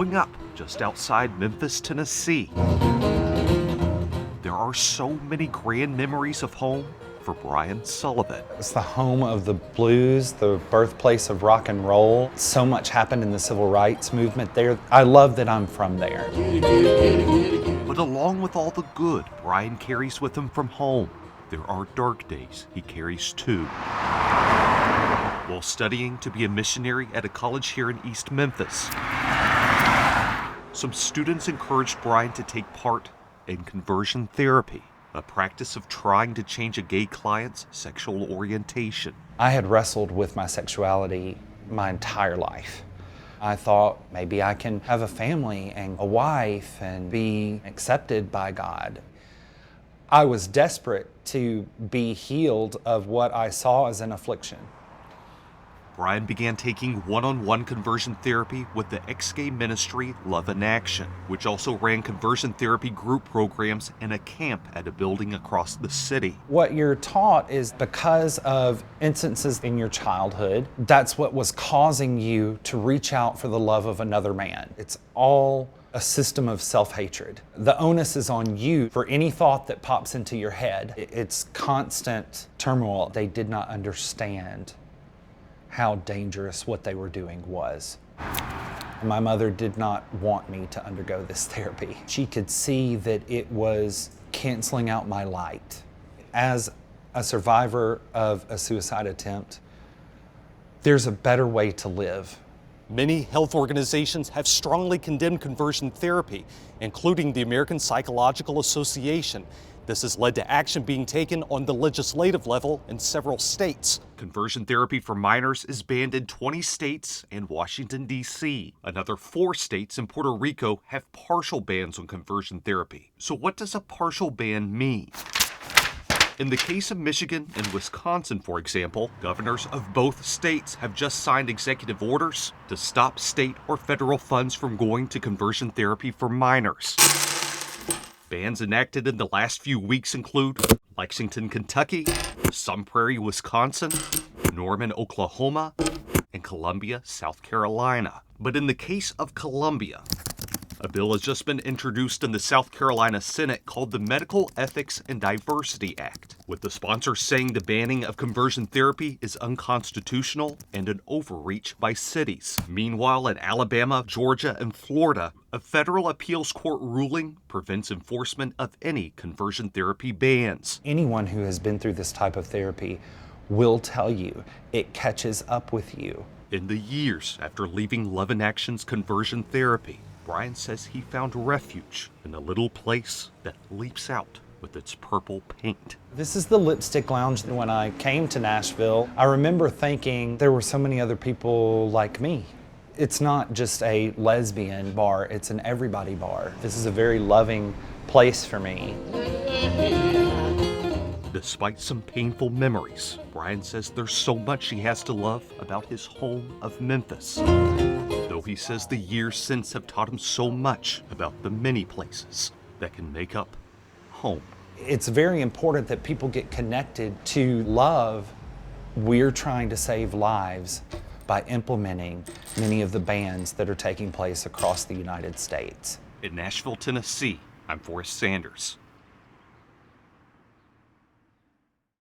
growing up just outside Memphis, Tennessee. There are so many grand memories of home for Brian Sullivan. It's the home of the blues, the birthplace of rock and roll. So much happened in the civil rights movement there. I love that I'm from there. But along with all the good Brian carries with him from home, there are dark days he carries too. While studying to be a missionary at a college here in East Memphis, some students encouraged Brian to take part in conversion therapy, a practice of trying to change a gay client's sexual orientation. I had wrestled with my sexuality my entire life. I thought maybe I can have a family and a wife and be accepted by God. I was desperate to be healed of what I saw as an affliction. Brian began taking one-on-one conversion therapy with the ex-gay ministry Love in Action, which also ran conversion therapy group programs in a camp at a building across the city. What you're taught is because of instances in your childhood, that's what was causing you to reach out for the love of another man. It's all a system of self-hatred. The onus is on you for any thought that pops into your head. It's constant turmoil. They did not understand how dangerous what they were doing was. My mother did not want me to undergo this therapy. She could see that it was canceling out my light. As a survivor of a suicide attempt, there's a better way to live. Many health organizations have strongly condemned conversion therapy, including the American Psychological Association. This has led to action being taken on the legislative level in several states. Conversion therapy for minors is banned in 20 states and Washington, D.C. Another 4 states and Puerto Rico have partial bans on conversion therapy. So what does a partial ban mean? In the case of Michigan and Wisconsin, for example, governors of both states have just signed executive orders to stop state or federal funds from going to conversion therapy for minors. Bans enacted in the last few weeks include Lexington, Kentucky, Sun Prairie, Wisconsin, Norman, Oklahoma, and Columbia, South Carolina. But in the case of Columbia, a bill has just been introduced in the South Carolina Senate called the Medical Ethics and Diversity Act, with the sponsors saying the banning of conversion therapy is unconstitutional and an overreach by cities. Meanwhile, in Alabama, Georgia, and Florida, a federal appeals court ruling prevents enforcement of any conversion therapy bans. Anyone who has been through this type of therapy will tell you it catches up with you. In the years after leaving Love in Action's conversion therapy, Brian says he found refuge in a little place that leaps out with its purple paint. This is the Lipstick Lounge. When I came to Nashville, I remember thinking there were so many other people like me. It's not just a lesbian bar, it's an everybody bar. This is a very loving place for me. Despite some painful memories, Brian says there's so much he has to love about his home of Memphis. Though he says the years since have taught him so much about the many places that can make up home. It's very important that people get connected to love. We're trying to save lives by implementing many of the bans that are taking place across the United States. In Nashville, Tennessee, I'm Forrest Sanders.